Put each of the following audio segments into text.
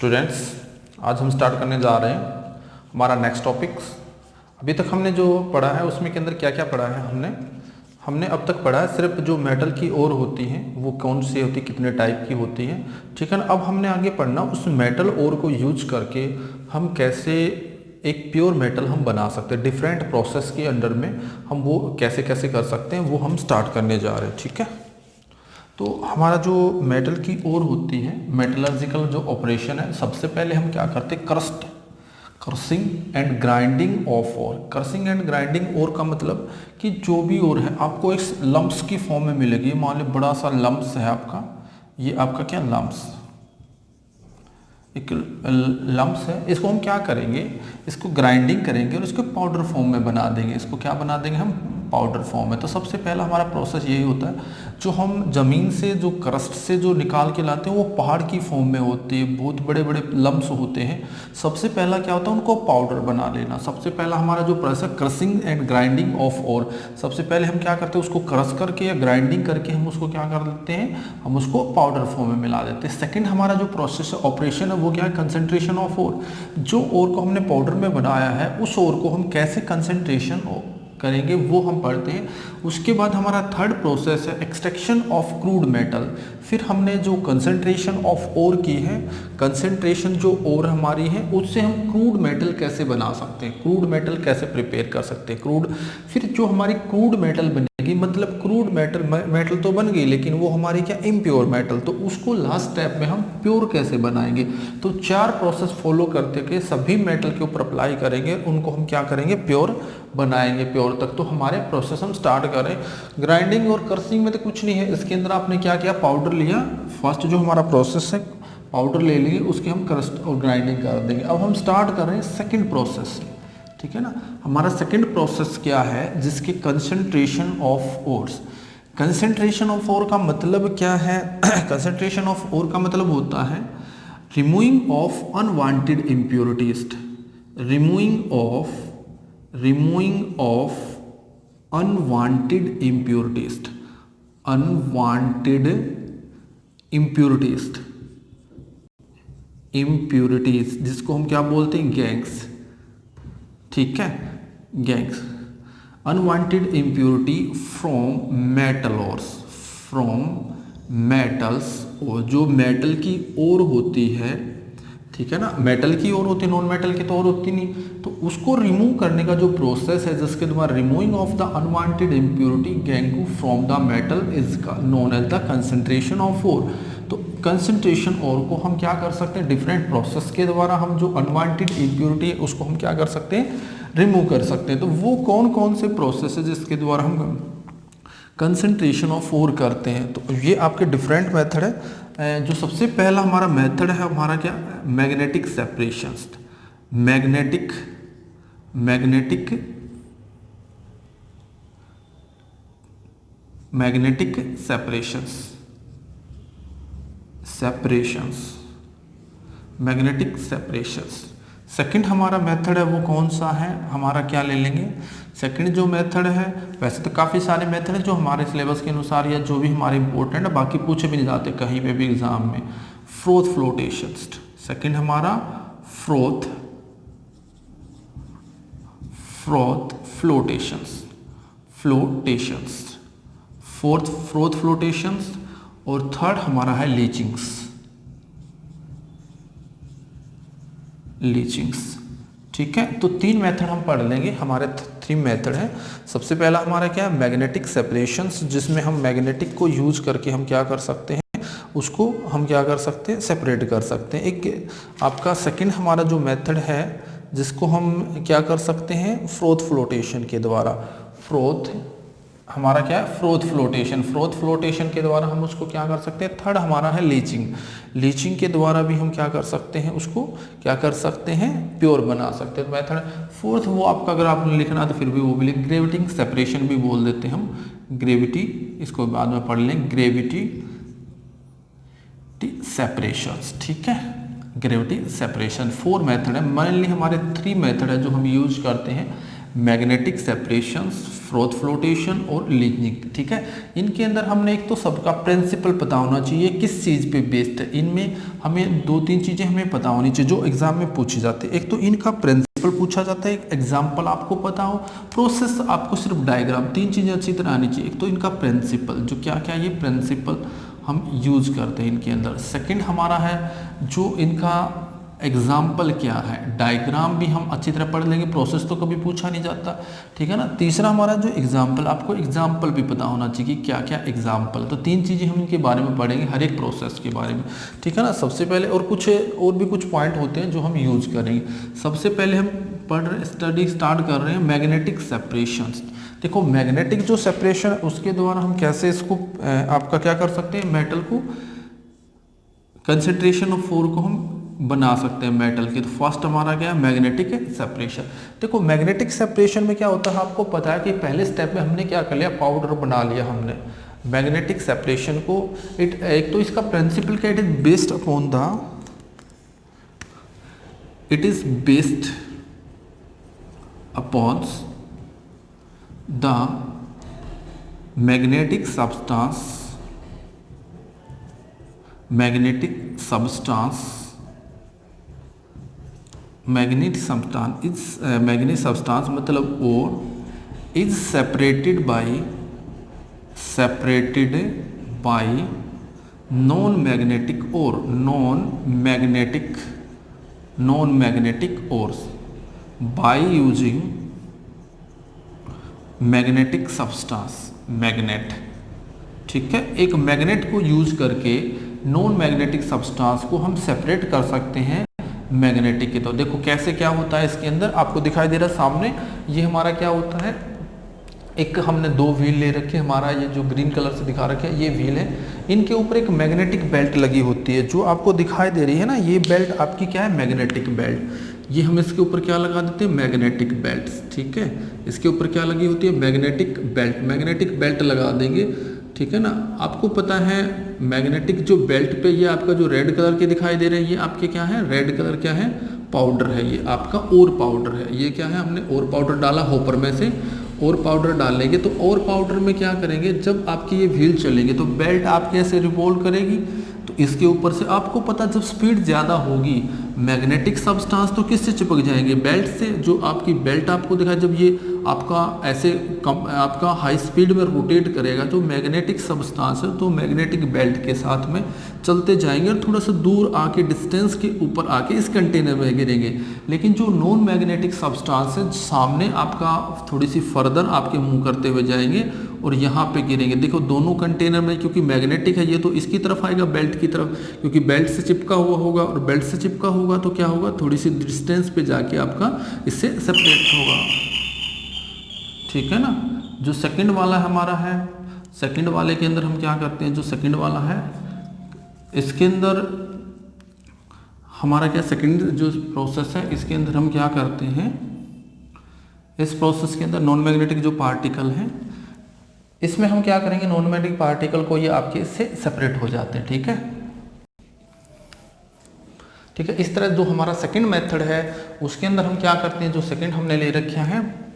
Students, आज हम start करने जा रहे हैं हमारा नेक्स्ट टॉपिक्स। अभी तक हमने जो पढ़ा है उसमें के अंदर क्या क्या पढ़ा है हमने अब तक पढ़ा है सिर्फ जो मेटल की ओर होती हैं वो कौन सी होती, कितने टाइप की होती हैं, ठीक है ना। अब हमने आगे पढ़ना उस मेटल ओर को यूज करके हम कैसे एक प्योर मेटल हम बना सकते हैं, डिफरेंट प्रोसेस के अंडर में हम वो कैसे कैसे कर सकते हैं वो हम स्टार्ट करने जा रहे हैं, ठीक है। तो हमारा जो मेटल की ओर होती है, मेटलर्जिकल जो ऑपरेशन है, सबसे पहले हम क्या करते हैं, crushing and grinding of ore. Crushing and grinding ore का मतलब कि जो भी ओर है आपको एक लम्प्स की फॉर्म में मिलेगी। मान लो बड़ा सा लम्प्स है आपका, ये आपका क्या लम्प्स, एक लम्प्स है, इसको हम क्या करेंगे, इसको ग्राइंडिंग करेंगे और इसको पाउडर फॉर्म में बना देंगे। इसको क्या बना देंगे हम, पाउडर फॉर्म में। तो सबसे पहला हमारा प्रोसेस यही होता है, जो हम ज़मीन से जो क्रस्ट से जो निकाल के लाते हैं वो पहाड़ की फॉर्म में होती है, बहुत बड़े बड़े लम्प्स होते हैं। सबसे पहला क्या होता है, उनको पाउडर बना लेना। सबसे पहला हमारा जो प्रोसेस है crushing and grinding of ore, सबसे पहले हम क्या करते हैं, उसको क्रश करके या ग्राइंडिंग करके हम उसको क्या कर देते हैं, हम उसको पाउडर फॉर्म में मिला देते हैं। सेकेंड हमारा जो प्रोसेस है, ऑपरेशन है, वो क्या है, कंसनट्रेशन ऑफ ओर। जो ओर को हमने पाउडर में बनाया है उस ओर को हम कैसे कंसनट्रेशन करेंगे वो हम पढ़ते हैं। उसके बाद हमारा थर्ड प्रोसेस है एक्सट्रैक्शन ऑफ क्रूड मेटल। फिर हमने जो कंसंट्रेशन ऑफ ओर की है, कंसंट्रेशन जो ओर हमारी है उससे हम क्रूड मेटल कैसे बना सकते हैं, क्रूड मेटल कैसे प्रिपेयर कर सकते हैं, क्रूड। फिर जो हमारी क्रूड मेटल बनेगी, मतलब क्रूड मेटल तो बन गई लेकिन वो हमारी क्या, इम्प्योर मेटल, तो उसको लास्ट स्टेप में हम प्योर कैसे बनाएंगे। तो चार प्रोसेस फॉलो करते के सभी मेटल के ऊपर अप्लाई करेंगे, उनको हम क्या करेंगे, प्योर बनाएंगे, प्योर तक। तो हमारे प्रोसेस हम स्टार्ट करें। ग्राइंडिंग और क्रसिंग में तो कुछ नहीं है, इसके अंदर आपने क्या किया, पाउडर लिया। फर्स्ट जो हमारा प्रोसेस है, पाउडर ले लिए, उसके हम क्रस्ट और ग्राइंडिंग कर देंगे। अब हम स्टार्ट कर रहे हैं सेकंड प्रोसेस से, ठीक है ना। हमारा सेकंड प्रोसेस क्या है, जिसकी concentration of ores. Concentration of ore का मतलब क्या है, कंसंट्रेशन ऑफ ओर का मतलब होता है removing of unwanted impurities, removing of unwanted impurities, जिसको हम क्या बोलते हैं, गैंग्स, ठीक है, gangs. Unwanted impurity from metals, और जो मेटल की ओर होती है, ठीक है ना, मेटल की ओर होती है, नॉन मेटल की तो और होती नहीं। तो उसको रिमूव करने का जो प्रोसेस है, जिसके द्वारा removing of the unwanted impurity gangue from the metal is known as the concentration of ore. तो कंसंट्रेशन ओर को हम क्या कर सकते हैं, डिफरेंट प्रोसेस के द्वारा हम जो अनवांटेड इम्प्योरिटी है उसको हम क्या कर सकते हैं, रिमूव कर सकते हैं। तो वो कौन कौन से प्रोसेस है जिसके द्वारा हम कंसंट्रेशन ऑफ ओर करते हैं। तो ये आपके डिफरेंट मेथड है। जो सबसे पहला हमारा मेथड है हमारा क्या, magnetic separations. Magnetic separations. Second हमारा मेथड है वो कौन सा है, हमारा क्या ले लेंगे, सेकंड जो मेथड है, वैसे तो काफ़ी सारे मेथड हैं जो हमारे सिलेबस के अनुसार या जो भी हमारे इंपॉर्टेंट है, बाकी पूछे भी नहीं जाते कहीं पे भी एग्जाम में। फ्रोथ फ्लोटेशंस, सेकंड हमारा फ्रोथ फ्लोटेशंस, फोर्थ फ्रोथ फ्लोटेशंस, और थर्ड हमारा है लीचिंग्स, ठीक है। तो तीन मेथड हम पढ़ लेंगे, हमारे थ्री मेथड हैं। सबसे पहला हमारा क्या है, मैग्नेटिक सेपरेशंस, जिसमें हम मैग्नेटिक को यूज करके हम क्या कर सकते हैं, उसको हम क्या कर सकते हैं, सेपरेट कर सकते हैं। एक आपका सेकंड हमारा जो मेथड है जिसको हम क्या कर सकते हैं, फ्रोथ फ्लोटेशन के द्वारा। फ्रोथ हमारा क्या है, फ्रोथ फ्लोटेशन के द्वारा हम उसको क्या कर सकते हैं। थर्ड हमारा है लीचिंग के द्वारा भी हम क्या कर सकते हैं, उसको क्या कर सकते हैं, प्योर बना सकते हैं। मेथड फोर्थ वो आपका अगर आपने लिखना तो फिर भी वो भी ग्रेविटी सेपरेशन भी बोल देते हैं हम, ग्रेविटी, इसको बाद में पढ़ लें, ग्रेविटी सेपरेशंस, ठीक है, ग्रेविटी सेपरेशन। फोर मेथड है, मेनली हमारे थ्री मेथड है जो हम यूज करते हैं। मैग्नेटिक सेपरेशंस, फ्रोथ फ्लोटेशन और लीचनिंग, ठीक है। इनके अंदर हमने एक तो सबका प्रिंसिपल पता होना चाहिए किस चीज़ पे बेस्ड है। इनमें हमें 2-3 चीज़ें हमें पता होनी चाहिए जो एग्जाम में पूछी जाती है। एक तो इनका प्रिंसिपल पूछा जाता है, एक एग्जाम्पल आपको पता हो, प्रोसेस आपको सिर्फ डायग्राम, 3 चीज़ें अच्छी तरह आनी चाहिए। एक तो इनका प्रिंसिपल, जो क्या क्या ये प्रिंसिपल हम यूज करते हैं इनके अंदर। सेकंड हमारा है जो इनका एग्जाम्पल क्या है, डायग्राम भी हम अच्छी तरह पढ़ लेंगे, प्रोसेस तो कभी पूछा नहीं जाता, ठीक है ना। तीसरा हमारा जो एग्जाम्पल, आपको एग्जाम्पल भी पता होना चाहिए कि क्या क्या एग्जाम्पल। तो 3 चीज़ें हम इनके बारे में पढ़ेंगे, हर एक प्रोसेस के बारे में, ठीक है ना। सबसे पहले और भी कुछ पॉइंट होते हैं जो हम यूज करेंगे। सबसे पहले हम स्टडी स्टार्ट कर रहे हैं मैग्नेटिक सेपरेशंस। देखो मैग्नेटिक जो सेपरेशन है उसके द्वारा हम कैसे इसको आपका क्या कर सकते हैं, मेटल को कंसंट्रेशन ऑफ 4 को हम बना सकते हैं मेटल की। तो फर्स्ट हमारा क्या है, मैग्नेटिक सेपरेशन। देखो मैग्नेटिक सेपरेशन में क्या होता है, आपको पता है कि पहले स्टेप में हमने क्या कर लिया, पाउडर बना लिया हमने मैग्नेटिक सेपरेशन को। एक तो इसका प्रिंसिपल क्या, it is based upon the magnetic substance मतलब और is separated by non magnetic ores by using magnetic substance, magnet, ठीक है। एक मैग्नेट को यूज करके नॉन मैग्नेटिक सब्सटेंस को हम सेपरेट कर सकते हैं मैग्नेटिक के। तो देखो कैसे क्या होता है इसके अंदर, आपको दिखाई दे रहा है सामने, ये हमारा क्या होता है, एक हमने 2 व्हील ले रखे, हमारा ये जो ग्रीन कलर से दिखा रखे है ये व्हील है, इनके ऊपर एक मैग्नेटिक बेल्ट लगी होती है जो आपको दिखाई दे रही है ना, ये बेल्ट आपकी क्या है, मैग्नेटिक बेल्ट। ये हम इसके ऊपर क्या लगा देते हैं, मैग्नेटिक बेल्ट, ठीक है। इसके ऊपर क्या लगी होती है, मैग्नेटिक बेल्ट लगा देंगे, ठीक है ना। आपको पता है मैग्नेटिक जो बेल्ट पे ये आपका जो रेड कलर के दिखाई दे रहे हैं, ये आपके क्या है, रेड कलर क्या है, पाउडर है, ये आपका और पाउडर है। ये क्या है, हमने और पाउडर डाला हॉपर में से, और पाउडर डालेंगे तो और पाउडर में क्या करेंगे, जब आपकी ये व्हील चलेंगे तो बेल्ट आपके ऐसे रिवॉल्व करेगी, तो इसके ऊपर से आपको पता जब स्पीड ज़्यादा होगी मैग्नेटिक सब्सटेंस तो किससे चिपक जाएंगे, बेल्ट से। जो आपकी बेल्ट आपको दिखाए, जब ये आपका ऐसे आपका हाई स्पीड में रोटेट करेगा जो मैग्नेटिक सब्सटेंस है, तो मैग्नेटिक बेल्ट के साथ में चलते जाएंगे और थोड़ा सा दूर आके डिस्टेंस के ऊपर आके इस कंटेनर में गिरेंगे। लेकिन जो नॉन मैग्नेटिक सब्सटेंस है सामने आपका थोड़ी सी फर्दर आपके मुंह करते हुए जाएंगे और यहाँ पे गिरेंगे। देखो दोनों कंटेनर में, क्योंकि मैग्नेटिक है ये तो इसकी तरफ आएगा बेल्ट की तरफ, क्योंकि बेल्ट से चिपका हुआ होगा, और बेल्ट से चिपका होगा तो क्या होगा, थोड़ी सी डिस्टेंस पे जाके आपका इससे सेपरेट होगा, ठीक है ना। जो सेकंड वाला हमारा है, सेकंड वाले के अंदर हम क्या करते हैं, जो सेकंड वाला है इसके अंदर हमारा क्या, सेकंड जो प्रोसेस है इसके अंदर हम क्या करते हैं, इस प्रोसेस के अंदर नॉन मैग्नेटिक जो पार्टिकल हैं इसमें हम क्या करेंगे, नॉन मैग्नेटिक पार्टिकल को ये आपके इससे सेपरेट हो जाते हैं, ठीक है। ठीक है, इस तरह जो हमारा सेकंड मेथड है उसके अंदर हम क्या करते हैं, जो सेकंड हमने ले रखे हैं,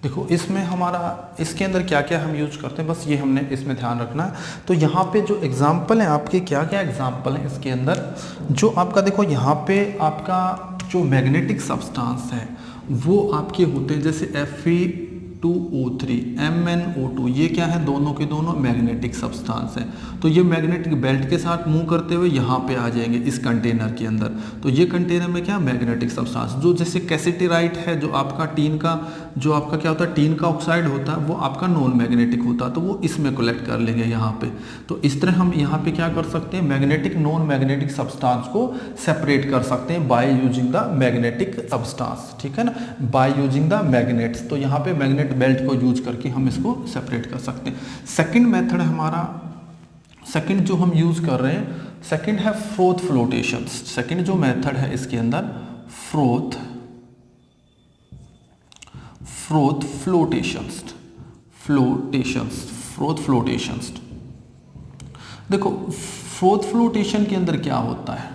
देखो इसमें हमारा इसके अंदर क्या क्या हम यूज करते हैं, बस ये हमने इसमें ध्यान रखना है। तो यहाँ पे जो एग्जाम्पल है आपके, क्या क्या एग्जाम्पल है इसके अंदर, जो आपका देखो यहाँ पे आपका जो मैग्नेटिक सब्सटेंस है वो आपके होते हैं जैसे Fe2O3, MnO2, ये क्या है, दोनों के दोनों मैग्नेटिक सब्सटेंस है। तो ये मैग्नेटिक बेल्ट के साथ मूव करते हुए यहाँ पे आ जाएंगे इस कंटेनर के अंदर। तो ये कंटेनर में क्या, मैग्नेटिक सब्सटेंस, जो जैसे कैसेटेराइट है, जो आपका टीन का, जो आपका क्या होता है, टीन का ऑक्साइड होता है, वो आपका नॉन मैग्नेटिक होता है, तो वो इसमें कलेक्ट कर लेंगे यहाँ पे। तो इस तरह हम यहाँ पे क्या कर सकते हैं, मैग्नेटिक नॉन मैग्नेटिक सब्सटेंस को सेपरेट कर सकते हैं by using the magnetic substance, ठीक है ना, बाय यूजिंग द मैग्नेट्स। तो यहाँ पे मैग्नेट बेल्ट को यूज करके हम इसको सेपरेट कर सकते हैं। सेकंड मेथड हमारा, सेकंड जो हम यूज कर रहे हैं, सेकंड है फ्रोथ फ्लोटेशन। सेकंड जो मेथड है इसके अंदर फ्रोथ फ्लोटेशंस। देखो फ्रोथ फ्लोटेशन के अंदर क्या होता है,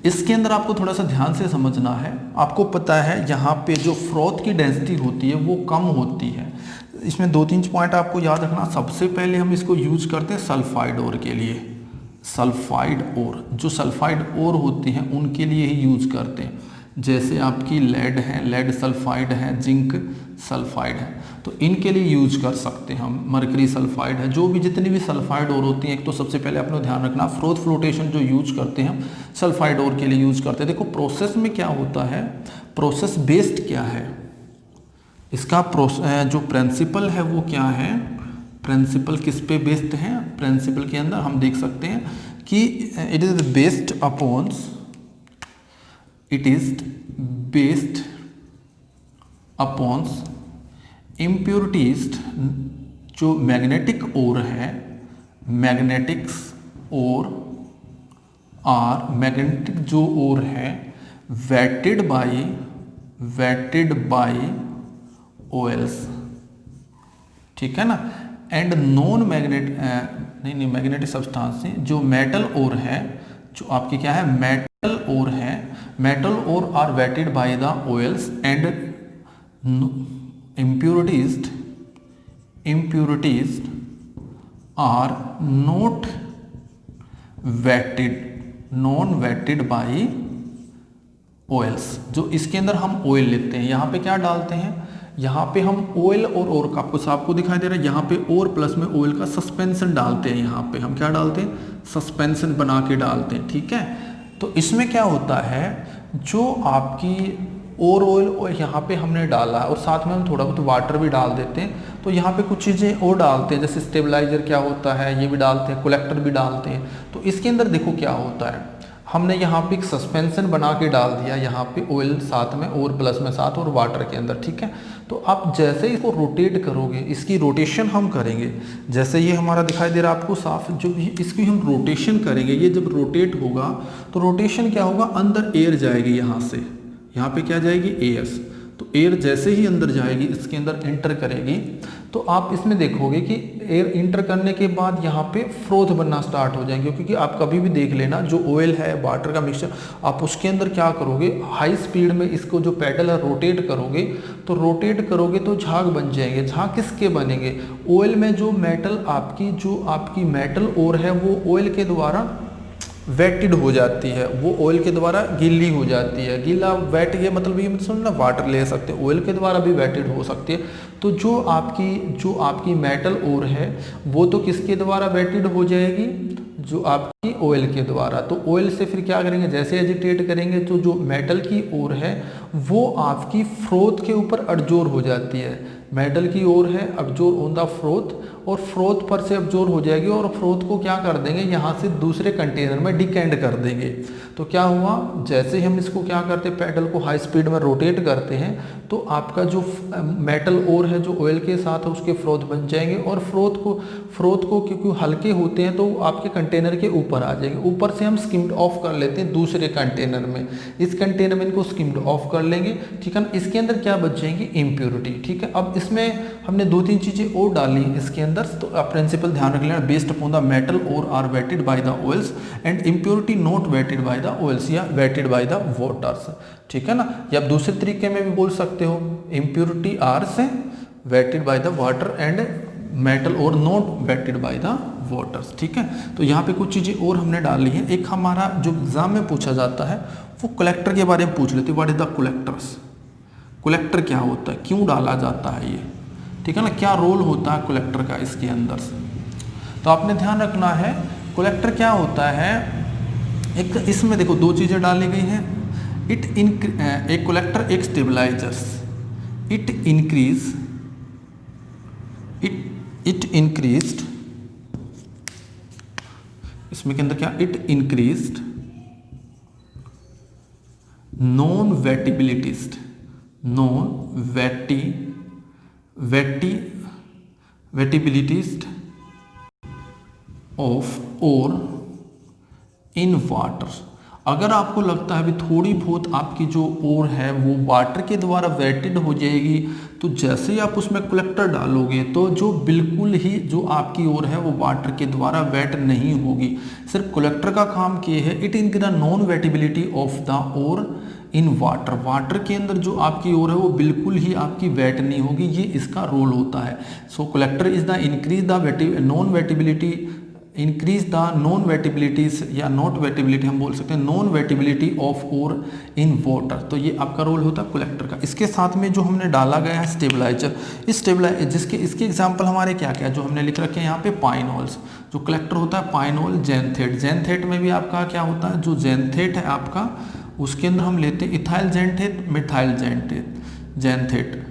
इसके अंदर आपको थोड़ा सा ध्यान से समझना है। आपको पता है यहाँ पे जो फ्रोथ की डेंसिटी होती है वो कम होती है। इसमें 2-3 पॉइंट आपको याद रखना। सबसे पहले हम इसको यूज करते हैं सल्फाइड ओर के लिए। सल्फाइड ओर, जो सल्फाइड ओर होती हैं उनके लिए ही यूज करते हैं। जैसे आपकी लेड है, लेड सल्फाइड है, जिंक सल्फाइड है, तो इनके लिए यूज कर सकते हैं हम। मरकरी सल्फाइड है, जो भी जितनी भी सल्फाइड ओर होती हैं। एक तो सबसे पहले आपने ध्यान रखना फ्रोथ फ्लोटेशन जो यूज करते हैं हम सल्फाइड ओर के लिए यूज करते हैं। देखो प्रोसेस में क्या होता है, प्रोसेस बेस्ड क्या है इसका जो प्रिंसिपल है वो क्या है, प्रिंसिपल किस पे बेस्ड है। प्रिंसिपल के अंदर हम देख सकते हैं कि it is based upon, it is based upon impurities. जो मैग्नेटिक ओर है, मैग्नेटिक्स ओर आर, मैग्नेटिक जो ओर है वेटेड बाई ओएल्स, ठीक है ना। एंड नॉन मैग्नेटिक सब्सटेंस जो मेटल ओर है, जो आपकी क्या है मेटल ओर है, metal ore are wetted by the oils and impurities are not wetted by oils। जो इसके अंदर हम ऑयल लेते हैं, यहाँ पे क्या डालते हैं, यहाँ पे हम ऑयल और का आपको दिखाई दे रहा है, यहाँ पे और प्लस में ऑयल का सस्पेंशन डालते हैं। यहाँ पे हम क्या डालते हैं, सस्पेंशन बना के डालते हैं, ठीक है। तो इसमें क्या होता है, जो आपकी और ऑयल यहाँ पे हमने डाला और साथ में हम थोड़ा बहुत वाटर भी डाल देते हैं। तो यहाँ पे कुछ चीज़ें और डालते हैं, जैसे स्टेबलाइजर क्या होता है ये भी डालते हैं, कलेक्टर भी डालते हैं। तो इसके अंदर देखो क्या होता है, हमने यहाँ पे एक सस्पेंशन बना के डाल दिया, यहाँ पे ऑयल साथ में और प्लस में साथ और वाटर के अंदर, ठीक है। तो आप जैसे इसको रोटेट करोगे, इसकी रोटेशन हम करेंगे, जैसे ये हमारा दिखाई दे रहा है आपको साफ, जो इसकी हम रोटेशन करेंगे, ये जब रोटेट होगा तो रोटेशन क्या होगा, अंदर एयर जाएगी, यहाँ से यहाँ पे क्या जाएगी, एयर। तो एयर जैसे ही अंदर जाएगी, इसके अंदर इंटर करेगी, तो आप इसमें देखोगे कि एयर इंटर करने के बाद यहाँ पे फ्रोथ बनना स्टार्ट हो जाएंगे। क्योंकि आप कभी भी देख लेना, जो ऑयल है वाटर का मिक्सचर, आप उसके अंदर क्या करोगे, हाई स्पीड में इसको जो पैडल है रोटेट करोगे, तो रोटेट करोगे तो झाग बन जाएंगे। झाग किसके बनेंगे, ऑयल में जो आपकी मेटल ओर है वो ऑयल के द्वारा वेटेड हो जाती है, वो ऑयल के द्वारा गीली हो जाती है। गीला वेट ये मतलब ये समझना, वाटर ले सकते हैं, ऑयल के द्वारा भी वेटेड हो सकती है। तो जो आपकी मेटल ओर है वो तो किसके द्वारा वेटेड हो जाएगी, जो आपकी ऑयल के द्वारा। तो ऑयल से फिर क्या करेंगे, जैसे एजिटेट करेंगे तो जो मेटल की ओर है वो आपकी फ्रोथ के ऊपर अब्जॉर्ब हो जाती है। मेटल की ओर है अब्जॉर्ब ऑन द फ्रोथ, और फ्रोथ पर से अब्जॉर्ब हो जाएगी, और फ्रोथ को क्या कर देंगे, यहाँ से दूसरे कंटेनर में डिकेंड कर देंगे। तो क्या हुआ, जैसे ही हम इसको क्या करते हैं, पैडल को हाई स्पीड में रोटेट करते हैं, तो आपका जो मेटल ओर है जो ऑयल के साथ है उसके फ्रोथ बन जाएंगे, और फ्रोथ को क्योंकि हल्के होते हैं तो आपके कंटेनर के ऊपर आ जाएंगे। ऊपर से हम स्किम्ड ऑफ कर लेते हैं दूसरे कंटेनर में, इस कंटेनर में इनको स्किम्ड ऑफ कर लेंगे, ठीक है ना। इसके अंदर क्या बच जाएंगी, इम्प्योरिटी, ठीक है। अब इसमें हमने 2-3 चीज़ें और डाली इसके अंदर, तो आप प्रिंसिपल ध्यान रख लेना, based upon the metal ore are wetted by the oils and impurity not wetted by the oils या वेटेड बाय द वाटर्स, ठीक है ना। या आप दूसरे तरीके में भी बोल सकते हो, इम्प्योरिटी आर से wetted by the water and metal are not wetted by the waters, ठीक है। तो यहाँ पे कुछ चीज़ें और हमने डाली हैं। एक हमारा जो एग्जाम में पूछा जाता है वो कलेक्टर के बारे में पूछ लेते, what is the collectors, collector क्या होता है, क्यों डाला जाता है ये, ठीक है ना, क्या रोल होता है कलेक्टर का इसके अंदर से। तो आपने ध्यान रखना है कलेक्टर क्या होता है। एक इसमें देखो 2 चीज़ें डाली गई हैं, एक कलेक्टर एक स्टेबलाइजर्स, इट इंक्रीज्ड, इसमें के अंदर क्या, it increased non wettabilities of ore in water. अगर आपको लगता है भी थोड़ी बहुत आपकी जो ओर है वो वाटर के द्वारा वेटेड हो जाएगी, तो जैसे ही आप उसमें कलेक्टर डालोगे तो जो बिल्कुल ही जो आपकी ओर है वो वाटर के द्वारा वेट नहीं होगी। सिर्फ कलेक्टर का काम क्या है, it increase the non wettability of the ore in water. Water के अंदर जो आपकी ओर है वो बिल्कुल ही आपकी वेट नहीं होगी, ये इसका रोल होता है। So collector is the increase the non wettability, increase the non wettabilities या नॉट वेटिबिलिटी हम बोल सकते हैं, non wettability of ore in water. तो ये आपका रोल होता है कलेक्टर का। इसके साथ में जो हमने डाला गया है स्टेबलाइजर, इस स्टेबलाइजर जिसके इसके एग्जांपल हमारे क्या क्या जो हमने लिख रखे हैं यहाँ पे, पाइनोल्स। जो कलेक्टर होता है पाइनोल, जेंथेट। जेंथेट में भी आपका क्या होता है, जो जेंथेट है आपका उसके अंदर हम लेते हैं इथाइल जेंथेट, मिथाइल जेंथेट, जेंथेट,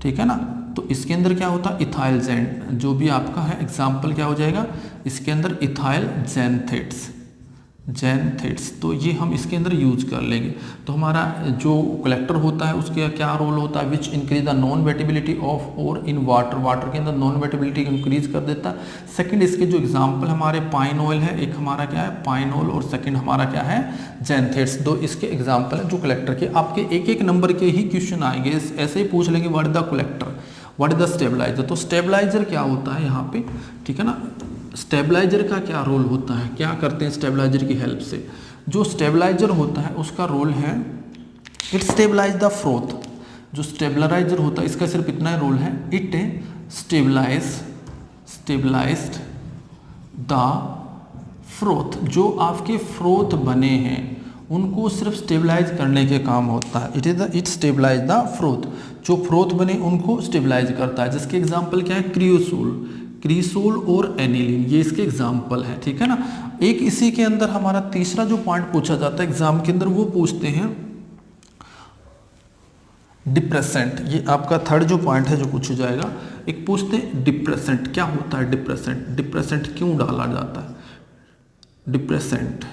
ठीक है ना। तो इसके अंदर क्या होता है, इथाइल जेंट, जो भी आपका है एग्जाम्पल क्या हो जाएगा इसके अंदर, इथाइल जेंथेट्स, जेंथेट्स। तो ये हम इसके अंदर यूज कर लेंगे। तो हमारा जो कलेक्टर होता है उसके क्या रोल होता है, which increase the non wettability of ore in water, water के अंदर नॉन वेटिबिलिटी इंक्रीज कर देता है। सेकंड इसके जो एग्जांपल हमारे पाइन ऑयल है, एक हमारा क्या है पाइनोल और सेकंड हमारा क्या है जेंथेट्स। दो इसके एग्जाम्पल है जो कलेक्टर के। आपके एक एक नंबर के ही क्वेश्चन आएंगे, ऐसे ही पूछ लेंगे what is the collector, what is the stabiliser. तो स्टेबलाइजर क्या होता है यहाँ पे, ठीक है ना। स्टेबलाइजर का क्या रोल होता है, क्या करते हैं स्टेबलाइजर की हेल्प से। जो स्टेबलाइजर होता है उसका रोल है, इट स्टेबलाइज द फ्रोथ। जो स्टेबलाइजर होता है इसका सिर्फ इतना ही रोल है, इट स्टेबलाइज्ड द फ्रोथ। जो आपके फ्रोथ बने हैं उनको सिर्फ स्टेबलाइज करने के काम होता है। It stabilise the froth. जो फ्रोथ बने उनको स्टेबलाइज करता है, जिसके एग्जाम्पल क्या है, क्रिसोल और एनिलीन, ये इसके एग्जाम्पल है, ठीक है ना। एक इसी के अंदर हमारा तीसरा जो पॉइंट पूछा जाता है एग्जाम के अंदर, वो पूछते हैं डिप्रेसेंट। ये आपका थर्ड जो पॉइंट है जो पूछा जाएगा, एक पूछते हैं डिप्रेसेंट क्या होता है। डिप्रेसेंट, डिप्रेसेंट क्यों डाला जाता है, डिप्रेसेंट,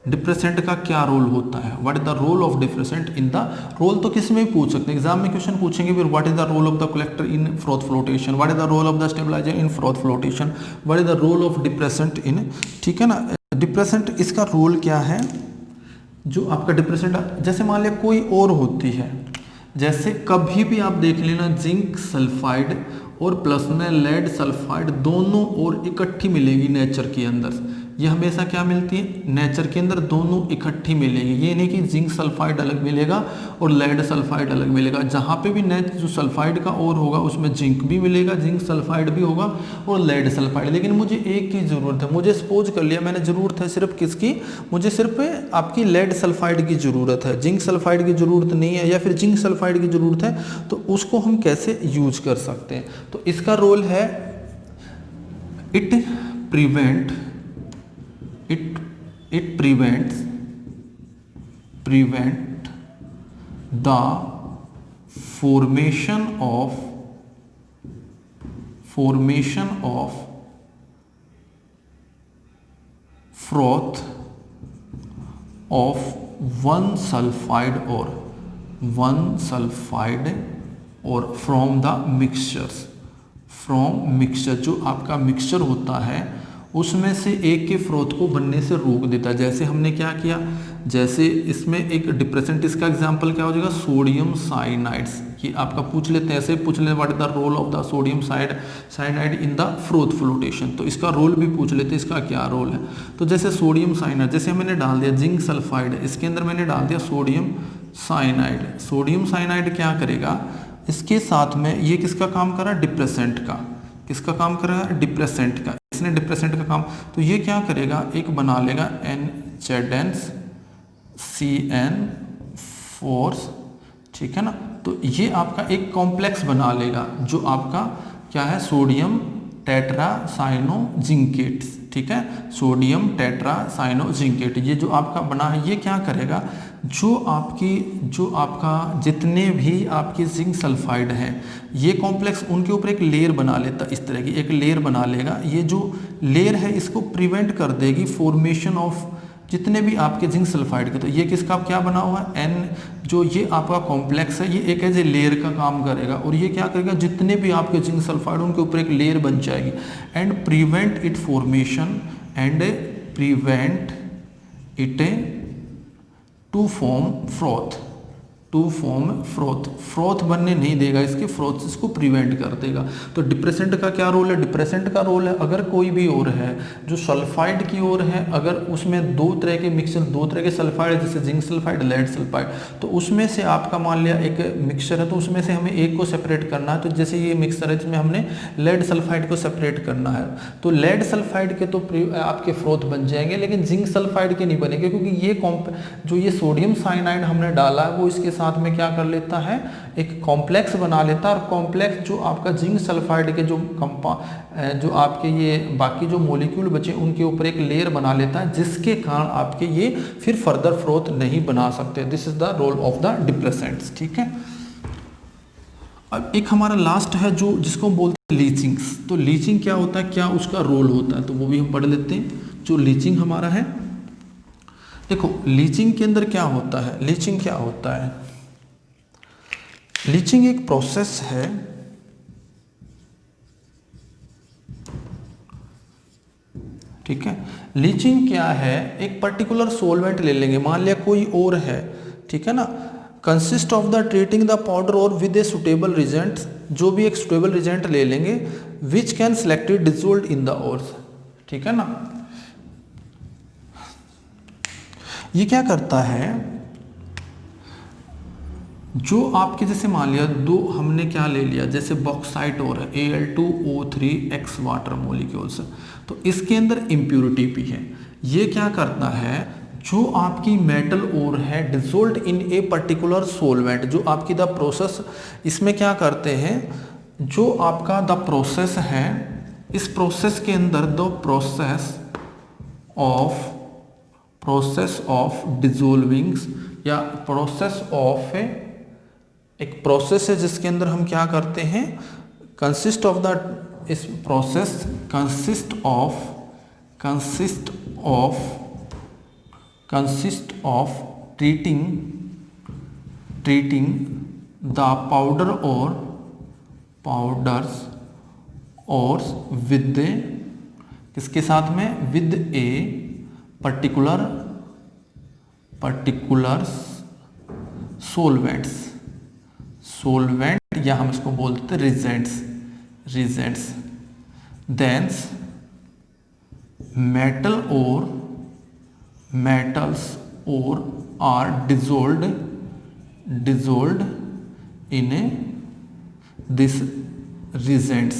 डिप्रेसेंट का क्या रोल होता है, what is the role of depressant in the, role तो किसी में भी पूछ सकते हैं, एग्जाम में क्वेश्चन पूछेंगे फिर what is the role of the collector in froth flotation, what is the role of the stabiliser in froth flotation, what is the role of depressant in, ठीक है ना। डिप्रेसेंट इसका रोल क्या है, जो आपका डिप्रेसेंट, जैसे मान लिया कोई और होती है, जैसे कभी भी आप देख लेना जिंक सल्फाइड और प्लस में लेड सल्फाइड दोनों और इकट्ठी मिलेगी नेचर के अंदर। ये हमेशा क्या मिलती है, नेचर के अंदर दोनों इकट्ठी मिलेंगी। ये नहीं कि जिंक सल्फाइड अलग मिलेगा और लेड सल्फाइड अलग मिलेगा। जहाँ पे भी जो सल्फाइड का और होगा उसमें जिंक भी मिलेगा, जिंक सल्फाइड भी होगा और लेड सल्फाइड। लेकिन मुझे एक की ज़रूरत है, मुझे सपोज कर लिया मैंने ज़रूरत है सिर्फ किसकी, मुझे सिर्फ आपकी लेड सल्फाइड की ज़रूरत है, जिंक सल्फाइड की ज़रूरत नहीं है, या फिर जिंक सल्फाइड की ज़रूरत है, तो उसको हम कैसे यूज कर सकते हैं। तो इसका रोल है, it prevent the formation of froth of one sulfide or from the mixture, जो आपका मिक्सचर होता है उसमें से एक के फ्रोथ को बनने से रोक देता है। जैसे हमने क्या किया, जैसे इसमें एक डिप्रेसेंट, इसका एग्जांपल क्या हो जाएगा, सोडियम साइनाइड्स। ये आपका पूछ लेते हैं, ऐसे पूछ लेते हैं what is the role of the sodium cyanide in the froth flotation. तो इसका रोल भी पूछ लेते हैं, इसका क्या रोल है। तो जैसे सोडियम साइनाइड, जैसे मैंने डाल दिया जिंक सल्फाइड, इसके अंदर मैंने डाल दिया सोडियम साइनाइड। सोडियम साइनाइड क्या करेगा, इसके साथ में ये किसका काम कर रहा है, डिप्रेसेंट का। किसका काम कर रहा है, डिप्रेसेंट का। इसने डिप्रेसेंट का काम, तो ये क्या करेगा, एक बना लेगा NZnCN4, ठीक है ना। तो ये आपका एक कॉम्प्लेक्स बना लेगा जो आपका क्या है, सोडियम टेट्रासाइनोजिंकेट, ठीक है, सोडियम टेट्रासाइनोजिंकेट। ये जो आपका बना है ये क्या करेगा, जो आपका जितने भी आपके जिंक सल्फाइड हैं ये कॉम्प्लेक्स उनके ऊपर एक लेयर बना लेता, इस तरह की एक लेयर बना लेगा। ये जो लेयर है इसको प्रिवेंट कर देगी फॉर्मेशन ऑफ जितने भी आपके जिंक सल्फाइड के। तो ये किसका क्या बना हुआ है, एन, जो ये आपका कॉम्प्लेक्स है ये एक एज ए लेयर का काम करेगा, और ये क्या करेगा, जितने भी आपके जिंक सल्फाइड उनके ऊपर एक लेयर बन जाएगी, and prevent it formation and prevent it to form froth, to form froth, froth बनने नहीं देगा, इसके फ्रोथ्स को प्रिवेंट कर देगा। तो डिप्रेसेंट का क्या रोल है? डिप्रेसेंट का रोल है, अगर कोई भी ओर है जो सल्फाइड की ओर है, अगर उसमें दो तरह के मिक्सचर, दो तरह के सल्फाइड जैसे जिंक सल्फाइड, लेड सल्फाइड, तो उसमें से आपका मान लिया एक मिक्सचर है तो उसमें से हमें एक को सेपरेट करना है। तो जैसे ये मिक्सचर है जिसमें हमने लेड सल्फाइड को सेपरेट करना है, तो लेड सल्फाइड के तो आपके फ्रोथ बन जाएंगे, लेकिन जिंक सल्फाइड के नहीं बनेंगे, क्योंकि ये जो ये सोडियम साइनाइड हमने डाला है वो इसके साथ में क्या कर लेता है, एक कॉम्प्लेक्स बना लेता है, और कॉम्प्लेक्स जो आपका जिंक सल्फाइड के जो आपके ये बाकी जो मॉलिक्यूल बचे उनके ऊपर एक लेयर बना लेता है, जिसके कारण आपके ये फिर फर्दर फ्रोथ नहीं बना सकते। This is the role of the depressants. ठीक है, अब एक हमारा लास्ट है जो जिसको हम बोलते हैं लीचिंग्स। तो लीचिंग क्या होता है, क्या उसका रोल होता है, तो वो भी हम पढ़ लेते हैं। जो लीचिंग हमारा है, देखो लीचिंग के अंदर क्या होता है, लीचिंग क्या होता है, लीचिंग एक प्रोसेस है ठीक है। लीचिंग क्या है, एक पर्टिकुलर सोलवेंट ले लेंगे, मान लिया कोई और है, ठीक है ना, consist of the treating the powder और विद ए सुटेबल रिजेंट, जो भी एक सुटेबल रिजेंट ले लेंगे, which can selected dissolve in the ores, ठीक है ना। ये क्या करता है, जो आपके जैसे मान लिया दो हमने क्या ले लिया, जैसे बॉक्साइट और है Al2O3X वाटर मोलिक्यूल्स, तो इसके अंदर इम्प्यूरिटी भी है। ये क्या करता है, जो आपकी मेटल ओर है dissolve in a particular solvent, जो आपकी द प्रोसेस, इसमें क्या करते हैं, जो आपका द प्रोसेस है, इस प्रोसेस के अंदर द प्रोसेस ऑफ डिसोल्विंग्स या प्रोसेस ऑफ एक प्रोसेस है जिसके अंदर हम क्या करते हैं, कंसिस्ट ऑफ द, इस process consist of treating the powder और पाउडर्स और विद, किसके साथ में, विद ए पर्टिकुलर सोलवेंट या हम इसको बोलते हैं रिजेंट्स, dense metals or are dissolved in this reagents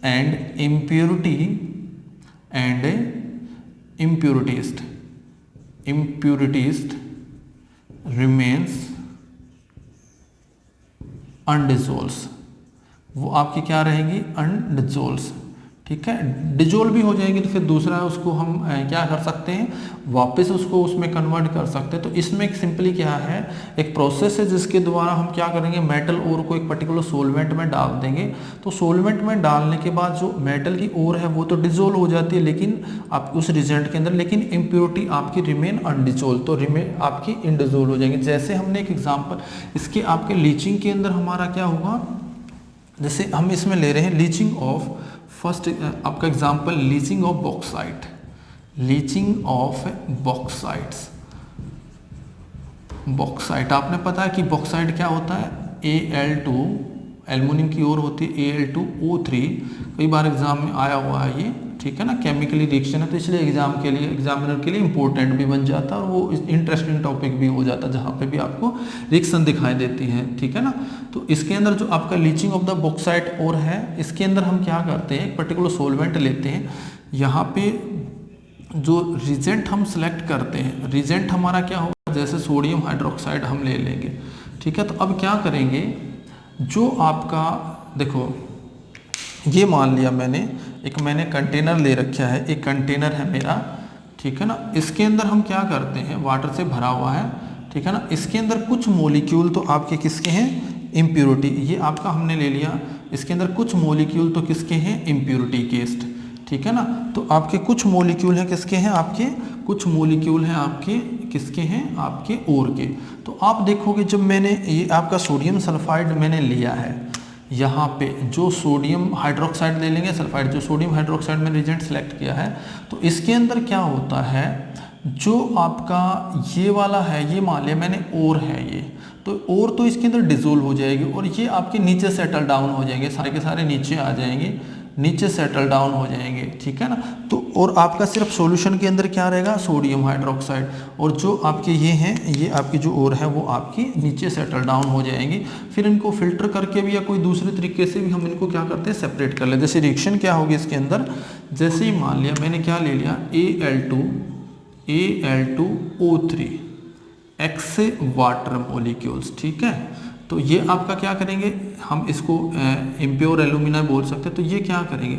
and impurities remains undissolved, वो आपकी क्या रहेगी, अनडिसोल्व, ठीक है। डिजोल्व भी हो जाएंगे तो फिर दूसरा उसको हम क्या कर सकते हैं, वापस उसको उसमें कन्वर्ट कर सकते हैं। तो इसमें एक सिंपली क्या है, एक प्रोसेस है जिसके द्वारा हम क्या करेंगे, मेटल ओर को एक पर्टिकुलर सोलवेंट में डाल देंगे, तो सोलवेंट में डालने के बाद जो मेटल की ओर है वो तो डिजोल्व हो जाती है, लेकिन आप उस रिजेंट के अंदर, लेकिन इम्प्योरिटी आपकी रिमेन अनडिजोल्व, तो रिमेन आपकी इनडिजोल्व हो जाएंगे। जैसे हमने एक एग्जाम्पल इसके आपके लीचिंग के अंदर हमारा क्या होगा, जैसे हम इसमें ले रहे हैं लीचिंग ऑफ, फर्स्ट आपका एग्जांपल लीचिंग ऑफ बॉक्साइट, आपने पता है कि बॉक्साइट क्या होता है, Al2 एल्युमिनियम की ओर होती है Al2O3, कई बार एग्जाम में आया हुआ है ये, ठीक है ना, केमिकली रिएक्शन है, तो इसलिए एग्जामिनर के लिए इंपॉर्टेंट भी बन जाता है और वो इंटरेस्टिंग टॉपिक भी हो जाता है, जहाँ पे भी आपको रिएक्शन दिखाई देती है, ठीक है ना। तो इसके अंदर जो आपका लीचिंग ऑफ द बॉक्साइट और है, इसके अंदर हम क्या करते हैं, एक पर्टिकुलर सोलवेंट लेते हैं, यहाँ पे जो रिजेंट हम सेलेक्ट करते हैं, रिजेंट हमारा क्या होगा, जैसे सोडियम हाइड्रोक्साइड हम ले लेंगे, ठीक है। तो अब क्या करेंगे, जो आपका देखो ये मान लिया मैंने कंटेनर ले रखा है, एक कंटेनर है मेरा, ठीक है ना, इसके अंदर हम क्या करते हैं, वाटर से भरा हुआ है, ठीक है ना, इसके अंदर कुछ मॉलिक्यूल तो आपके किसके हैं, इम्प्योरिटी, ये आपका हमने ले लिया, इसके अंदर कुछ मॉलिक्यूल तो किसके हैं, इम्प्योरिटी केस्ट, ठीक है ना। तो आपके कुछ मॉलिक्यूल हैं किसके हैं, आपके कुछ मॉलिक्यूल हैं आपके किसके हैं, आपके ओर के। तो आप देखोगे जब मैंने ये आपका सोडियम सल्फाइड मैंने लिया है, यहाँ पे जो सोडियम हाइड्रोक्साइड ले लेंगे, सल्फाइड, जो सोडियम हाइड्रोक्साइड में रिजेंट सेलेक्ट किया है, तो इसके अंदर क्या होता है, जो आपका ये वाला है, ये मान लिया मैंने और है ये, तो और तो इसके अंदर डिजोल्व हो जाएगी और ये आपके नीचे सेटल डाउन हो जाएंगे, सारे के सारे नीचे आ जाएंगे, नीचे सेटल डाउन हो जाएंगे, ठीक है ना। तो और आपका सिर्फ सॉल्यूशन के अंदर क्या रहेगा, सोडियम हाइड्रोक्साइड, और जो आपके ये हैं, ये आपकी जो और है वो आपकी नीचे सेटल डाउन हो जाएंगी। फिर इनको फिल्टर करके भी या कोई दूसरे तरीके से भी हम इनको क्या करते हैं, सेपरेट कर लेते हैं। जैसे रिएक्शन क्या होगी इसके अंदर, जैसे ही मान लिया मैंने क्या ले लिया, Al2O3 X वाटर मॉलिक्यूल्स, ठीक है। तो ये आपका क्या करेंगे, हम इसको इम्प्योर एल्यूमिना बोल सकते हैं। तो ये क्या करेंगे,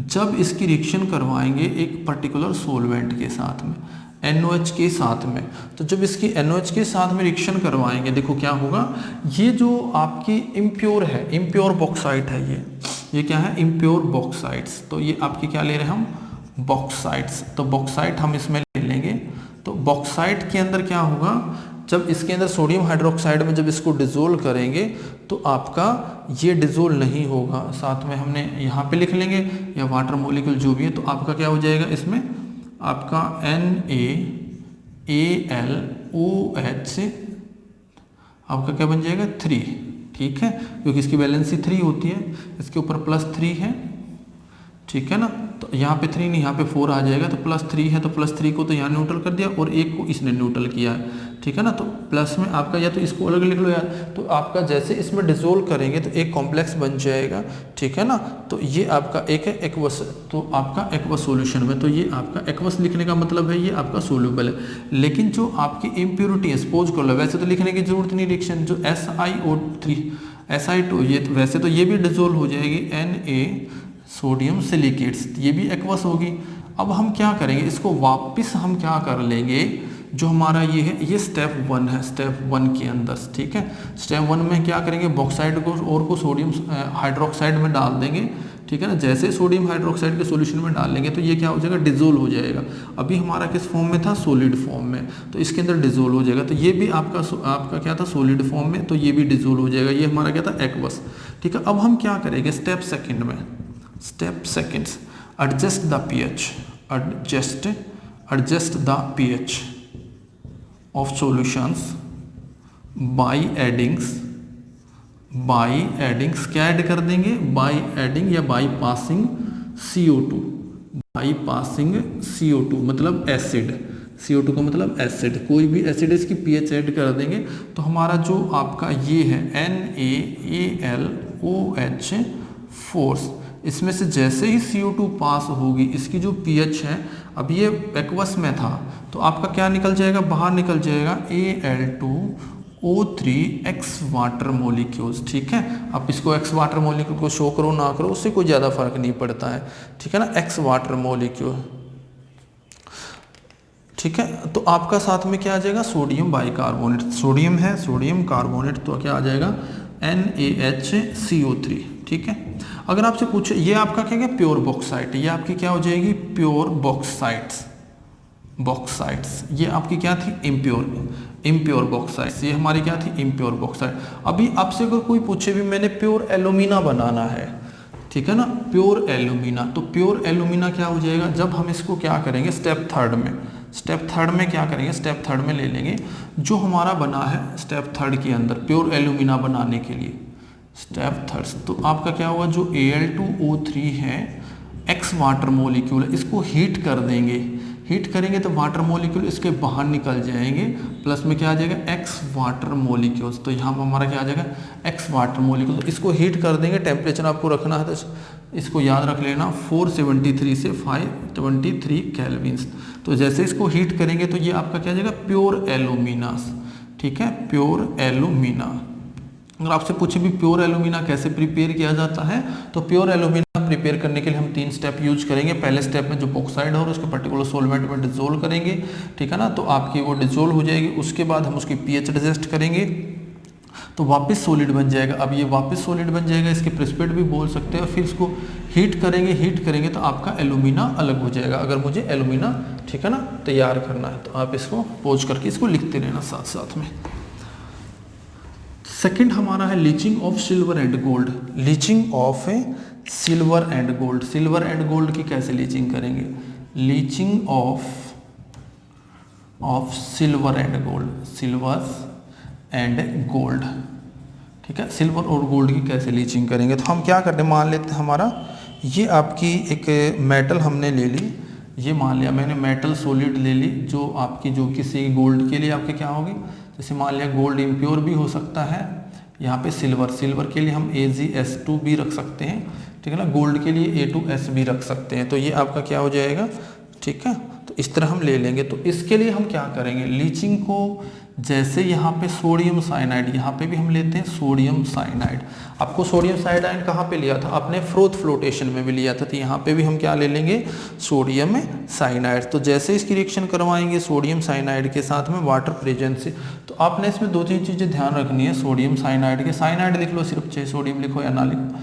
जब इसकी रिएक्शन करवाएंगे एक पर्टिकुलर सोलवेंट के साथ में, NOH के साथ में, तो जब इसकी NOH के साथ में रिएक्शन करवाएंगे, देखो क्या होगा, ये जो आपकी इम्प्योर है, इम्प्योर बॉक्साइट है, ये क्या है, इम्प्योर बॉक्साइट्स। तो ये आपकी क्या ले रहे हैं हम, बॉक्साइट्स। तो बॉक्साइट हम इसमें ले लेंगे। तो बॉक्साइट के अंदर क्या होगा, जब इसके अंदर सोडियम हाइड्रोक्साइड में जब इसको डिजोल्व करेंगे तो आपका ये डिजोल्व नहीं होगा, साथ में हमने यहाँ पे लिख लेंगे या वाटर मॉलिक्यूल जो भी है, तो आपका क्या हो जाएगा, इसमें आपका NaAlOH आपका क्या बन जाएगा, 3, ठीक है, क्योंकि इसकी वैलेंसी 3 होती है, इसके ऊपर +3 है, ठीक है ना। तो यहाँ पे 3 नहीं, यहाँ पे 4 आ जाएगा, तो +3 है, तो +3 को तो यहाँ न्यूट्रल कर दिया और 1 को इसने न्यूट्रल किया है, ठीक है ना। तो प्लस में आपका, या तो इसको अलग लिख लो यार, तो आपका जैसे इसमें डिसोल्व करेंगे तो एक कॉम्प्लेक्स बन जाएगा, ठीक है ना। तो ये आपका एक है एक्वस, तो आपका एक्वस सॉल्यूशन में, तो ये आपका एक्वस लिखने का मतलब है ये आपका सोल्यूबल है। लेकिन जो आपकी इम्प्योरिटी है, सपोज कर लो, वैसे तो लिखने की जरूरत नहीं, रिएक्शन जो SiO3 Si2, ये तो वैसे तो ये भी डिसोल्व हो जाएगी, Na सोडियम सिलिकेट्स, ये भी एक्वस होगी। अब हम क्या करेंगे, इसको वापस हम क्या कर लेंगे, जो हमारा ये है, ये स्टेप 1 है, स्टेप 1 के अंदर, ठीक है। स्टेप 1 में क्या करेंगे, बॉक्साइड को और को सोडियम हाइड्रोक्साइड में डाल देंगे, ठीक है ना। जैसे सोडियम हाइड्रोक्साइड के सॉल्यूशन में डालेंगे तो ये क्या हो जाएगा, डिसोल्व हो जाएगा। अभी हमारा किस फॉर्म में था, सॉलिड फॉर्म में, तो इसके अंदर डिसोल्व हो जाएगा। तो ये भी आपका क्या था, सॉलिड फॉर्म में, तो ये भी डिसोल्व हो जाएगा, ये हमारा क्या था, एक्वस, ठीक है। अब हम क्या करेंगे, स्टेप सेकेंड में, step second, adjust the pH, adjust the pH of solutions by adding क्या ऐड कर देंगे, by adding या by passing CO2, by passing CO2 मतलब एसिड, CO2 का मतलब एसिड, कोई भी एसिड इसकी pH ऐड कर देंगे तो हमारा जो आपका ये है NaAlOH4, इसमें से जैसे ही CO2 पास होगी, इसकी जो pH है, अब ये एक्वस में था तो आपका क्या निकल जाएगा, बाहर निकल जाएगा Al2O3X वाटर मॉलिक्यूल्स, ठीक है। अब इसको X वाटर मॉलिक्यूल को शो करो ना करो, उससे कोई ज़्यादा फर्क नहीं पड़ता है, ठीक है ना, X वाटर मॉलिक्यूल, ठीक है। तो आपका साथ में क्या आ जाएगा, सोडियम बाइकार्बोनेट, सोडियम है, सोडियम कार्बोनेट, तो क्या आ जाएगा, NaHCO3, ठीक है। अगर आपसे पूछे, ये आपका क्या है, प्योर बॉक्साइट, ये आपकी क्या हो जाएगी, प्योर बॉक्साइट्स, ये आपकी क्या थी, इम्प्योर बॉक्साइट्स, ये हमारी क्या थी, इम्प्योर बॉक्साइट। अभी आपसे अगर कोई पूछे भी मैंने प्योर एल्यूमिना बनाना है, ठीक है ना, प्योर एल्यूमिना, तो प्योर एल्यूमिना क्या हो जाएगा, जब हम इसको क्या करेंगे, स्टेप थर्ड में क्या करेंगे, स्टेप थर्ड में ले लेंगे जो हमारा बना है स्टेप थर्ड के अंदर प्योर एल्यूमिना बनाने के लिए, स्टेप थर्ड। तो आपका क्या होगा, जो Al2O3 है, X वाटर मॉलिक्यूल है, इसको हीट कर देंगे, हीट करेंगे तो वाटर मॉलिक्यूल इसके बाहर निकल जाएंगे, प्लस में क्या आ जाएगा, X वाटर मॉलिक्यूल्स, तो यहाँ पर हमारा क्या आ जाएगा, X वाटर मॉलिक्यूल। तो इसको हीट कर देंगे, टेम्परेचर आपको रखना है तो इसको याद रख लेना, 473 से 523 केल्विन्स। तो जैसे इसको हीट करेंगे तो ये आपका क्या आ जाएगा, प्योर एल्यूमिनास, ठीक है, प्योर एल्यूमिना। अगर आपसे पूछे भी प्योर एल्यूमिना कैसे प्रिपेयर किया जाता है, तो प्योर एल्यूमिना प्रिपेयर करने के लिए हम 3 स्टेप यूज करेंगे। पहले स्टेप में जो बॉक्साइड है और उसके पर्टिकुलर सोलवेंट में डिसोल्व करेंगे, ठीक है ना, तो आपकी वो डिसोल्व हो जाएगी। उसके बाद हम उसकी pH एडजस्ट करेंगे तो वापस सॉलिड बन जाएगा। अब ये वापस सॉलिड बन जाएगा, इसके प्रेसिपिटेट भी बोल सकते हैं। फिर इसको हीट करेंगे तो आपका एल्यूमिना अलग हो जाएगा। अगर मुझे एल्यूमिना, ठीक है ना, तैयार करना है तो आप इसको पोज करके इसको लिखते रहना साथ साथ में। सेकंड हमारा है leaching of silver and gold, leaching of silver and gold. Silver and gold की कैसे लीचिंग करेंगे, leaching of of silver and gold, silver and gold. ठीक है, सिल्वर और गोल्ड की कैसे लीचिंग करेंगे, तो हम क्या करते हैं, मान लेते हैं हमारा ये आपकी एक मेटल हमने ले ली, ये मान लिया मैंने मेटल सॉलिड ले ली, जो आपकी जो किसी गोल्ड के लिए आपके क्या होगी, जैसे मान लिया गोल्ड इम्प्योर भी हो सकता है, यहाँ पे सिल्वर, सिल्वर के लिए हम AgS2 भी रख सकते हैं, ठीक है ना, गोल्ड के लिए A2S भी रख सकते हैं, तो ये आपका क्या हो जाएगा, ठीक है। तो इस तरह हम ले लेंगे। तो इसके लिए हम क्या करेंगे, लीचिंग को जैसे यहाँ पे सोडियम साइनाइड, यहाँ पे भी हम लेते हैं सोडियम साइनाइड। आपको सोडियम साइनाइड कहाँ पे लिया था, आपने फ्रोथ फ्लोटेशन में भी लिया था, तो यहाँ पे भी हम क्या ले लेंगे, सोडियम साइनाइड। तो जैसे इसकी रिएक्शन करवाएंगे सोडियम साइनाइड के साथ में वाटर प्रेजेंस से, तो आपने इसमें 2-3 चीज़ें ध्यान रखनी है। सोडियम साइनाइड के, साइनाइड लिख लो सिर्फ, चाहे सोडियम लिखो या ना लिखो,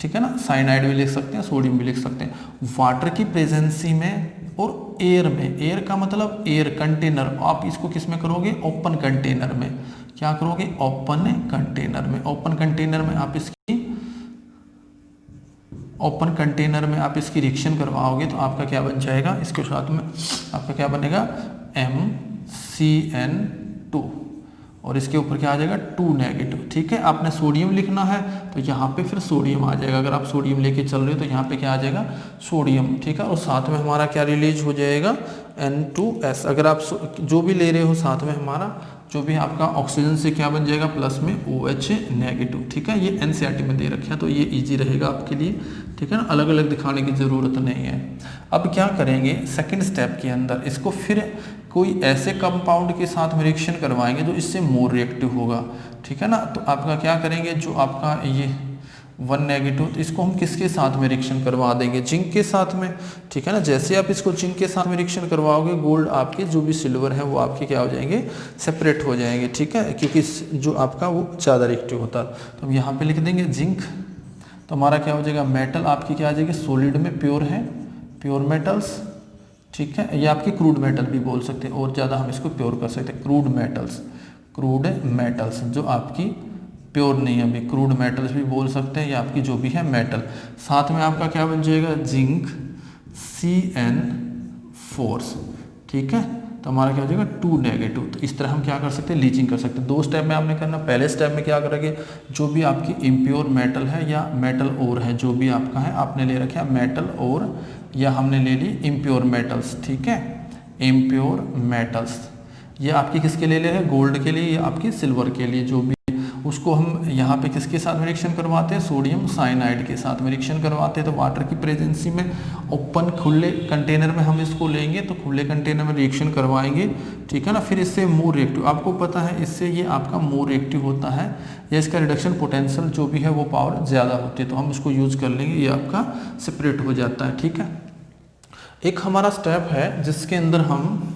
ठीक है ना, साइनाइड भी लिख सकते हैं, सोडियम भी लिख सकते हैं। वाटर की प्रेजेंसी में और एयर में, एयर का मतलब एयर कंटेनर, आप इसको किस में करोगे, ओपन कंटेनर में। क्या करोगे, ओपन कंटेनर में। ओपन कंटेनर में आप इसकी, ओपन कंटेनर में आप इसकी रिएक्शन करवाओगे तो आपका क्या बन जाएगा, इसके साथ में आपका क्या बनेगा, MCN2, और इसके ऊपर क्या आ जाएगा, 2 नेगेटिव। ठीक है, आपने सोडियम लिखना है तो यहाँ पे फिर सोडियम आ जाएगा, अगर आप सोडियम लेके चल रहे हो तो यहाँ पे क्या आ जाएगा, सोडियम। ठीक है, और साथ में हमारा क्या रिलीज हो जाएगा, N2S। अगर आप जो भी ले रहे हो साथ में हमारा जो भी आपका ऑक्सीजन से क्या बन जाएगा, प्लस में OH नेगेटिव। ठीक है, ये NCERT में दे रखे हैं तो ये इजी रहेगा आपके लिए। ठीक है ना, अलग अलग दिखाने की ज़रूरत नहीं है। अब क्या करेंगे, सेकंड स्टेप के अंदर इसको फिर कोई ऐसे कंपाउंड के साथ में रिएक्शन करवाएंगे जो इससे मोर रिएक्टिव होगा। ठीक है ना, तो आपका क्या करेंगे, जो आपका ये 1 नेगेटिव, तो इसको हम किसके साथ में रिएक्शन करवा देंगे, जिंक के साथ में। ठीक है ना, जैसे आप इसको जिंक के साथ में रिएक्शन करवाओगे, गोल्ड आपके जो भी सिल्वर है वो आपके क्या हो जाएंगे, सेपरेट हो जाएंगे। ठीक है, क्योंकि जो आपका वो ज़्यादा रिएक्टिव होता है। तो हम यहाँ पे लिख देंगे जिंक, तो हमारा क्या हो जाएगा, मेटल आपकी क्या आ जाएगी, सॉलिड में प्योर है, प्योर मेटल्स। ठीक है, ये आपकी क्रूड मेटल भी बोल सकते हैं, और ज़्यादा हम इसको प्योर कर सकते हैं, क्रूड मेटल्स। क्रूड मेटल्स जो आपकी प्योर नहीं है, अभी क्रूड मेटल्स भी बोल सकते हैं, या आपकी जो भी है मेटल। साथ में आपका क्या बन जाएगा, जिंक CN4। ठीक है, तो हमारा क्या हो जाएगा, 2 नेगेटिव। तो इस तरह हम क्या कर सकते हैं, लीचिंग कर सकते हैं। 2 स्टेप में आपने करना। पहले स्टेप में क्या करेंगे, जो भी आपकी इम्प्योर मेटल है या मेटल ओर है, जो भी आपका है, आपने ले रखा है मेटल ओर, या हमने ले ली इम्प्योर मेटल्स। ठीक है, इम्प्योर मेटल्स ये आपकी किसके लिए ले रहे हैं, गोल्ड के लिए या आपकी सिल्वर के लिए, जो भी, उसको हम यहाँ पे किसके साथ में रिएक्शन करवाते हैं, सोडियम साइनाइड के साथ में रिएक्शन करवाते हैं। तो वाटर की प्रेजेंसी में ओपन खुले कंटेनर में हम इसको लेंगे, तो खुले कंटेनर में रिएक्शन करवाएंगे। ठीक है ना, फिर इससे मोर रिएक्टिव, आपको पता है इससे ये आपका मोर रिएक्टिव होता है, या इसका रिडक्शन पोटेंशियल जो भी है वो पावर ज़्यादा होती है, तो हम इसको यूज कर लेंगे, ये आपका सेपरेट हो जाता है। ठीक है, एक हमारा स्टेप है जिसके अंदर हम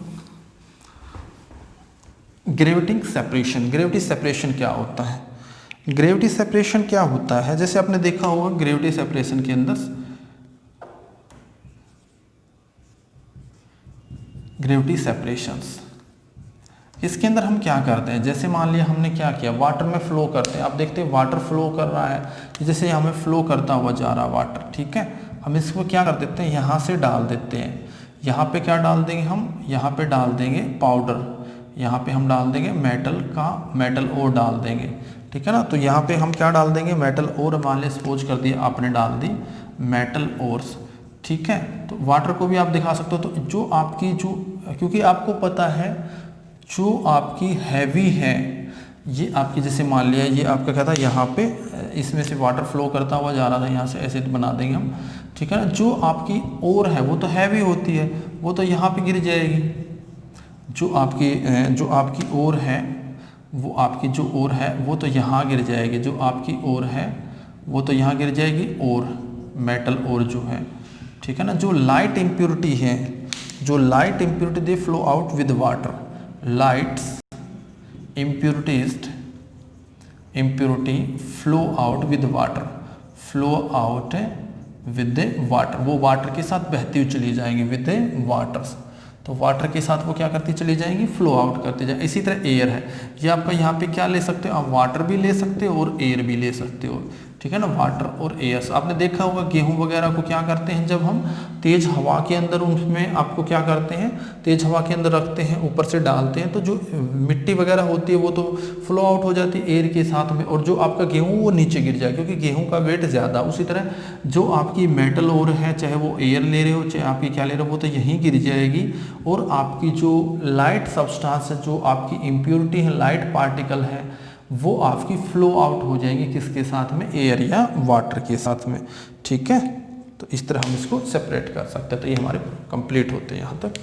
ग्रेविटी सेपरेशन। ग्रेविटी सेपरेशन क्या होता है, ग्रेविटी सेपरेशन क्या होता है, जैसे आपने देखा होगा ग्रेविटी सेपरेशन के अंदर, ग्रेविटी सेपरेशंस, इसके अंदर हम क्या करते हैं, जैसे मान लिया हमने क्या किया, वाटर में फ्लो करते हैं, आप देखते हैं वाटर फ्लो कर रहा है, जैसे हमें फ्लो करता हुआ जा रहा वाटर। ठीक है, हम इसको क्या कर देते हैं, यहाँ से डाल देते हैं, यहाँ पे क्या डाल देंगे हम, यहाँ पे डाल देंगे पाउडर, यहाँ पे हम डाल देंगे मेटल का, मेटल ओर डाल देंगे। ठीक है ना, तो यहाँ पे हम क्या डाल देंगे, मेटल ओर, मान लिया सपोज कर दिया आपने डाल दी मेटल ओर्स। ठीक है, तो वाटर को भी आप दिखा सकते हो। तो जो आपकी जो, क्योंकि आपको पता है जो आपकी हैवी है, ये आपकी, जैसे मान लिया ये आपका क्या था, यहाँ पे इसमें से वाटर फ्लो करता हुआ जा रहा था, यहाँ से ऐसे बना देंगे हम। ठीक है ना, जो आपकी ओर है वो तो हैवी होती है, वो तो यहाँ पे गिर जाएगी। जो आपकी ओर है, वो आपकी जो ओर है वो तो यहाँ गिर जाएगी, जो आपकी ओर है वो तो यहाँ गिर जाएगी, और मेटल ओर जो है। ठीक है ना, जो लाइट इम्प्योरिटी है, जो light impurity they flow out with water, lights impurity flow out with water, flow out with water, वो वाटर के साथ बहती हुई चली जाएंगी विद वाटर्स। तो वाटर के साथ वो क्या करती चली जाएंगी, फ्लो आउट करती जाए। इसी तरह एयर है, ये आपका यहाँ पे क्या ले सकते हो आप, वाटर भी ले सकते हो और एयर भी ले सकते हो। ठीक है ना, वाटर और एयर। आपने देखा होगा गेहूं वगैरह को क्या करते हैं, जब हम तेज हवा के अंदर उसमें आपको क्या करते हैं, तेज हवा के अंदर रखते हैं, ऊपर से डालते हैं, तो जो मिट्टी वगैरह होती है वो तो फ्लो आउट हो जाती है एयर के साथ में, और जो आपका गेहूं वो नीचे गिर जाए क्योंकि गेहूं का वेट ज़्यादा। उसी तरह जो आपकी मेटल और है, चाहे वो एयर ले रहे हो चाहे आपकी क्या ले रहे हो, वो तो यहीं गिर जाएगी, और आपकी जो लाइट सब्सटेंस है, जो आपकी इम्प्योरिटी है, लाइट पार्टिकल है, वो आपकी फ्लो आउट हो जाएंगी किसके साथ में, एयर या वाटर के साथ में। ठीक है, तो इस तरह हम इसको सेपरेट कर सकते हैं। तो ये हमारे कंप्लीट होते हैं यहाँ तक।